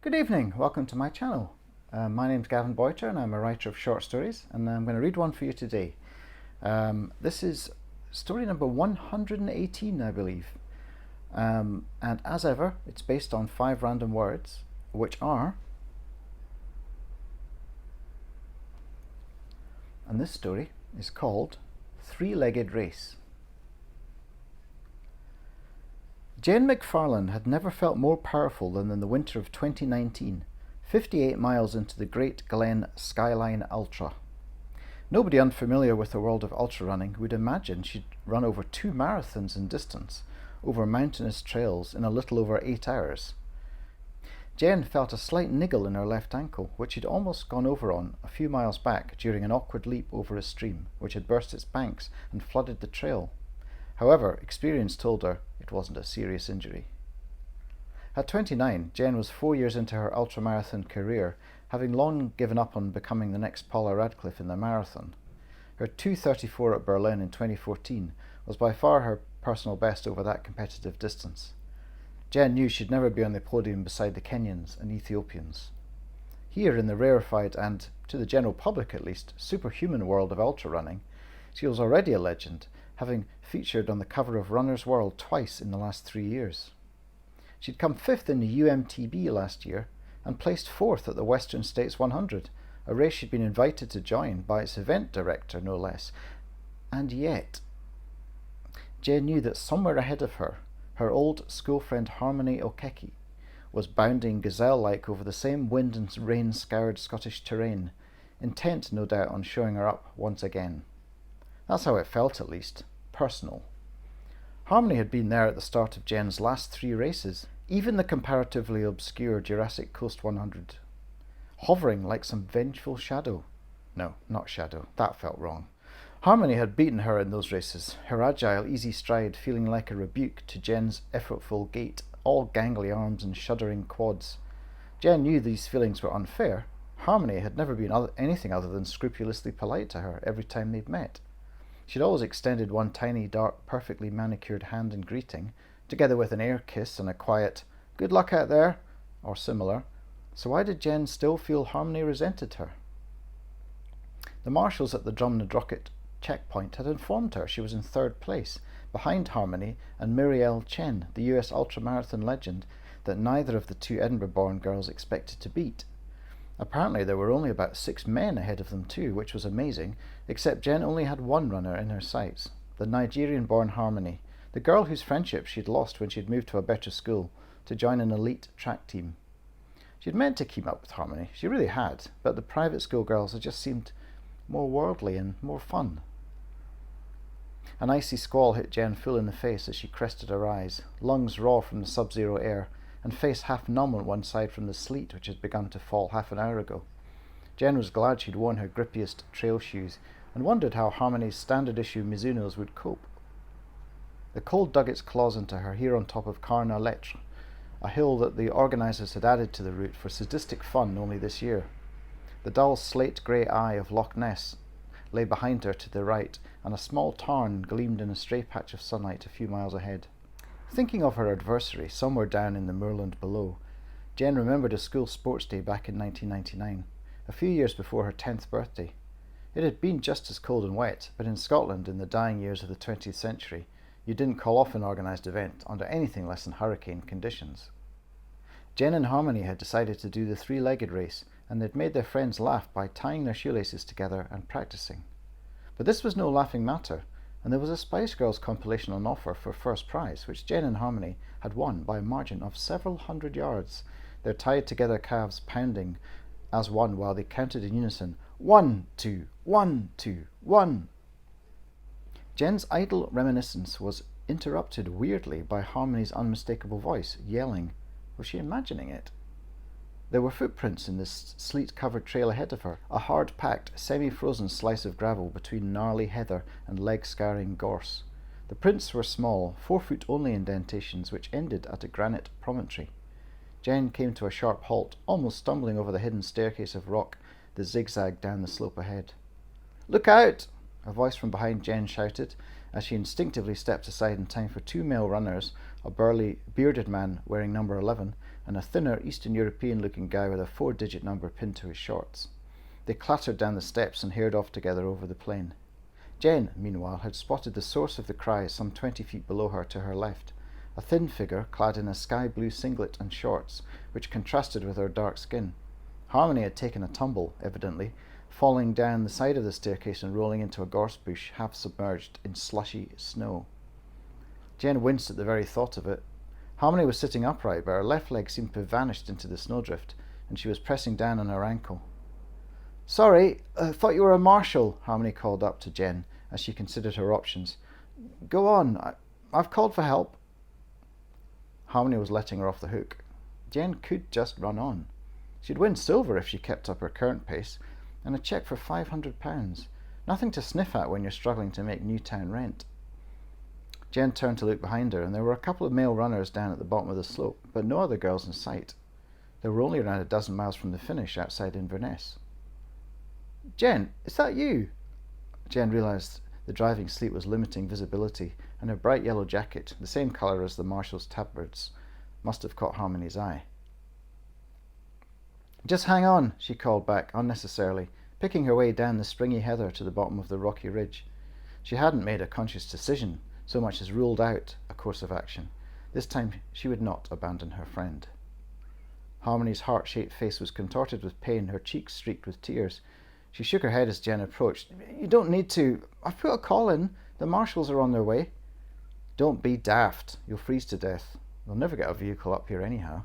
Good evening, welcome to my channel. My name's Gavin Boyter and I'm a writer of short stories, and I'm going to read one for you today. This is story number 118, I believe. And as ever, it's based on 5 random words, which are... And this story is called Three-Legged Race. Jane McFarlane had never felt more powerful than in the winter of 2019, 58 miles into the Great Glen Skyline Ultra. Nobody unfamiliar with the world of ultrarunning would imagine she'd run over 2 marathons in distance, over mountainous trails in a little over 8 hours. Jen felt a slight niggle in her left ankle, which she'd almost gone over on a few miles back during an awkward leap over a stream, which had burst its banks and flooded the trail. However, experience told her it wasn't a serious injury. At 29, Jen was 4 years into her ultramarathon career, having long given up on becoming the next Paula Radcliffe in the marathon. Her 2:34 at Berlin in 2014 was by far her personal best over that competitive distance. Jen knew she'd never be on the podium beside the Kenyans and Ethiopians. Here in the rarefied and, to the general public at least, superhuman world of ultrarunning, she was already a legend, having featured on the cover of Runner's World twice in the last 3 years. She'd come 5th in the UMTB last year and placed 4th at the Western States 100, a race she'd been invited to join by its event director, no less. And yet, Jen knew that somewhere ahead of her, her old school friend Harmony Okeki was bounding gazelle-like over the same wind and rain-scoured Scottish terrain, intent, no doubt, on showing her up once again. That's how it felt, at least. Personal. Harmony had been there at the start of Jen's last 3 races, even the comparatively obscure Jurassic Coast 100. Hovering like some vengeful shadow. No, not shadow. That felt wrong. Harmony had beaten her in those races, her agile, easy stride feeling like a rebuke to Jen's effortful gait, all gangly arms and shuddering quads. Jen knew these feelings were unfair. Harmony had never been anything other than scrupulously polite to her every time they'd met. She'd always extended one tiny, dark, perfectly manicured hand in greeting, together with an air kiss and a quiet, "Good luck out there," or similar. So why did Jen still feel Harmony resented her? The marshals at the Drumnadrochit checkpoint had informed her she was in 3rd place, behind Harmony and Muriel Chen, the US ultramarathon legend that neither of the 2 Edinburgh-born girls expected to beat. Apparently there were only about 6 men ahead of them too, which was amazing, except Jen only had one runner in her sights, the Nigerian-born Harmony, the girl whose friendship she'd lost when she'd moved to a better school to join an elite track team. She'd meant to keep up with Harmony, she really had, but the private school girls had just seemed more worldly and more fun. An icy squall hit Jen full in the face as she crested her eyes, lungs raw from the sub-zero air, and face half numb on one side from the sleet which had begun to fall half an hour ago. Jen was glad she'd worn her grippiest trail shoes, and wondered how Harmony's standard-issue Mizunos would cope. The cold dug its claws into her here on top of Carna Lettre, a hill that the organisers had added to the route for sadistic fun only this year. The dull slate-grey eye of Loch Ness lay behind her to the right, and a small tarn gleamed in a stray patch of sunlight a few miles ahead. Thinking of her adversary, somewhere down in the moorland below, Jen remembered a school sports day back in 1999, a few years before her 10th birthday. It had been just as cold and wet, but in Scotland in the dying years of the 20th century, you didn't call off an organised event under anything less than hurricane conditions. Jen and Harmony had decided to do the 3-legged race, and they'd made their friends laugh by tying their shoelaces together and practicing. But this was no laughing matter, and there was a Spice Girls compilation on offer for first prize, which Jen and Harmony had won by a margin of several hundred yards, their tied-together calves pounding as one while they counted in unison, 1, 2, 1, 2, 1. Jen's idle reminiscence was interrupted weirdly by Harmony's unmistakable voice, yelling. Was she imagining it? There were footprints in this sleet-covered trail ahead of her, a hard-packed, semi-frozen slice of gravel between gnarly heather and leg-scarring gorse. The prints were small, 4-foot-only indentations which ended at a granite promontory. Jen came to a sharp halt, almost stumbling over the hidden staircase of rock that zigzagged down the slope ahead. "Look out!" a voice from behind Jen shouted, as she instinctively stepped aside in time for 2 male runners, a burly, bearded man wearing number 11, and a thinner Eastern European looking guy with a 4-digit number pinned to his shorts. They clattered down the steps and haired off together over the plain. Jen, meanwhile, had spotted the source of the cry some 20 feet below her to her left, a thin figure clad in a sky blue singlet and shorts, which contrasted with her dark skin. Harmony had taken a tumble, evidently, falling down the side of the staircase and rolling into a gorse bush half submerged in slushy snow. Jen winced at the very thought of it. Harmony was sitting upright, but her left leg seemed to have vanished into the snowdrift, and she was pressing down on her ankle. "Sorry, I thought you were a marshal," Harmony called up to Jen as she considered her options. "Go on, I've called for help." Harmony was letting her off the hook. Jen could just run on. She'd win silver if she kept up her current pace, and a cheque for £500. Nothing to sniff at when you're struggling to make Newtown rent. Jen turned to look behind her, and there were a couple of male runners down at the bottom of the slope, but no other girls in sight. They were only around a dozen miles from the finish outside Inverness. "Jen, is that you?" Jen realised the driving sleet was limiting visibility, and her bright yellow jacket, the same colour as the marshal's tabards, must have caught Harmony's eye. "Just hang on," she called back unnecessarily, picking her way down the springy heather to the bottom of the rocky ridge. She hadn't made a conscious decision, so much as ruled out a course of action. This time she would not abandon her friend. Harmony's heart-shaped face was contorted with pain, her cheeks streaked with tears. She shook her head as Jen approached. "You don't need to. I've put a call in. The marshals are on their way." "Don't be daft. You'll freeze to death. They'll never get a vehicle up here anyhow.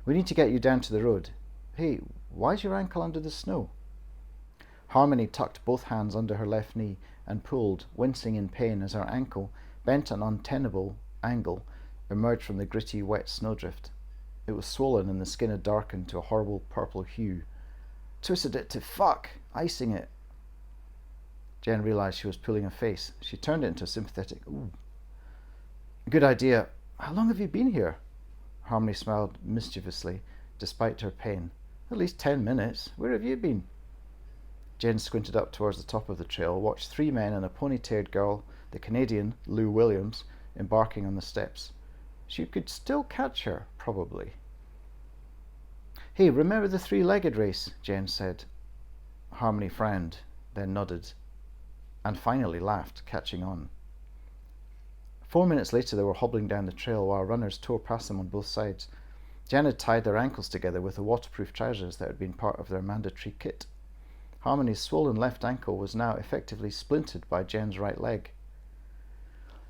We need to get you down to the road. Hey, why's your ankle under the snow?" Harmony tucked both hands under her left knee and pulled, wincing in pain as her ankle, bent at an untenable angle, emerged from the gritty, wet snowdrift. It was swollen and the skin had darkened to a horrible purple hue. "Twisted it to fuck, icing it." Jen realised she was pulling a face. She turned it into a sympathetic "ooh." "Good idea. How long have you been here?" Harmony smiled mischievously, despite her pain. "At least 10 minutes. Where have you been?" Jen squinted up towards the top of the trail, watched 3 men and a pony-tailed girl, the Canadian, Lou Williams, embarking on the steps. She could still catch her, probably. "Hey, remember the 3-legged race?" Jen said. Harmony frowned, then nodded, and finally laughed, catching on. 4 minutes later they were hobbling down the trail while runners tore past them on both sides. Jen had tied their ankles together with the waterproof trousers that had been part of their mandatory kit. Harmony's swollen left ankle was now effectively splintered by Jen's right leg.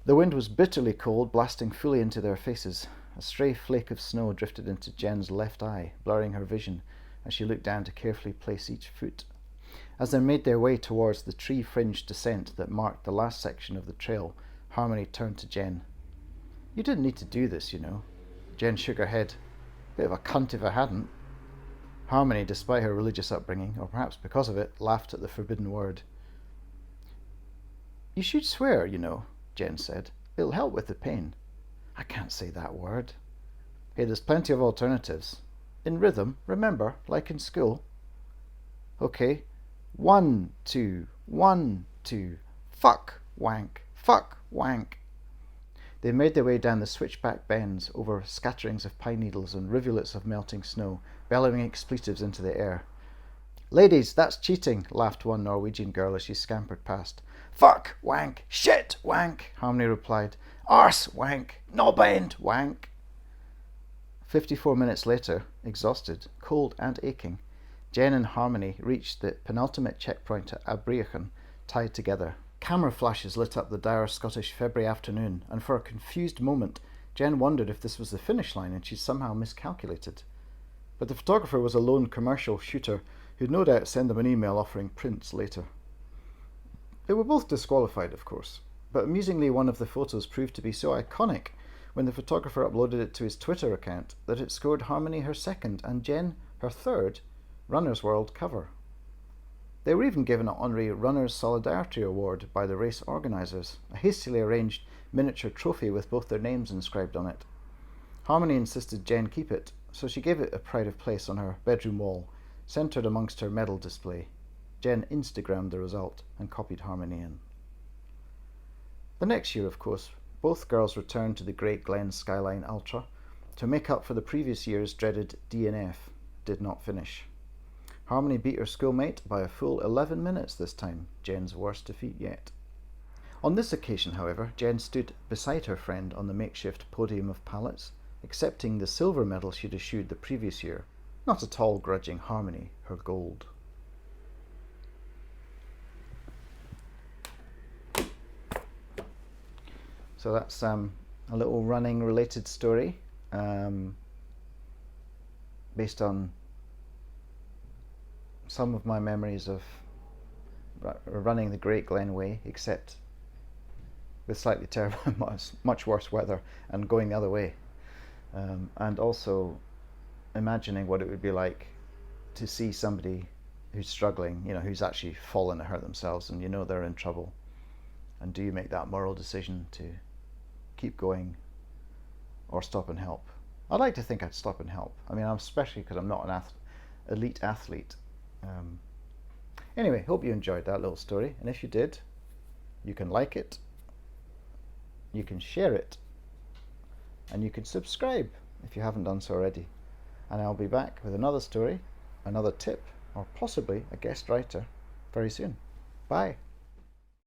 The wind was bitterly cold, blasting fully into their faces. A stray flake of snow drifted into Jen's left eye, blurring her vision as she looked down to carefully place each foot. As they made their way towards the tree-fringed descent that marked the last section of the trail, Harmony turned to Jen. "You didn't need to do this, you know." Jen shook her head. "Bit of a cunt if I hadn't." Harmony, despite her religious upbringing, or perhaps because of it, laughed at the forbidden word. "You should swear, you know," Jen said. "It'll help with the pain." "I can't say that word." "Hey, there's plenty of alternatives. In rhythm, remember, like in school." "Okay. 1, 2, 1, 2. Fuck, wank, fuck, wank." They made their way down the switchback bends, over scatterings of pine needles and rivulets of melting snow, bellowing expletives into the air. "Ladies, that's cheating," laughed one Norwegian girl as she scampered past. "Fuck, wank, shit, wank," Harmony replied. "Arse, wank, knob end, wank." 54 minutes later, exhausted, cold and aching, Jen and Harmony reached the penultimate checkpoint at Abriachan, tied together. Camera flashes lit up the dour Scottish February afternoon, and for a confused moment Jen wondered if this was the finish line and she'd somehow miscalculated. But the photographer was a lone commercial shooter who'd no doubt send them an email offering prints later. They were both disqualified, of course, but amusingly one of the photos proved to be so iconic when the photographer uploaded it to his Twitter account that it scored Harmony her second and Jen her third Runner's World cover. They were even given an honorary Runners Solidarity Award by the race organisers, a hastily arranged miniature trophy with both their names inscribed on it. Harmony insisted Jen keep it, so she gave it a pride of place on her bedroom wall, centred amongst her medal display. Jen Instagrammed the result and copied Harmony in. The next year, of course, both girls returned to the Great Glen Skyline Ultra, To make up for the previous year's dreaded DNF, did not finish. Harmony beat her schoolmate by a full 11 minutes this time, Jen's worst defeat yet. On this occasion, however, Jen stood beside her friend on the makeshift podium of pallets, accepting the silver medal she'd eschewed the previous year, not at all grudging Harmony her gold. So that's a little running related story based on some of my memories of running the Great Glen Way, except with slightly terrible, much worse weather, and going the other way, and also imagining what it would be like to see somebody who's struggling, who's actually fallen and hurt themselves, and they're in trouble, and do you make that moral decision to keep going or stop and help? I'd like to think I'd stop and help. I mean, especially because I'm not an elite athlete. Anyway, hope you enjoyed that little story, and if you did, you can like it, you can share it, and you can subscribe if you haven't done so already. And I'll be back with another story, another tip, or possibly a guest writer very soon. Bye.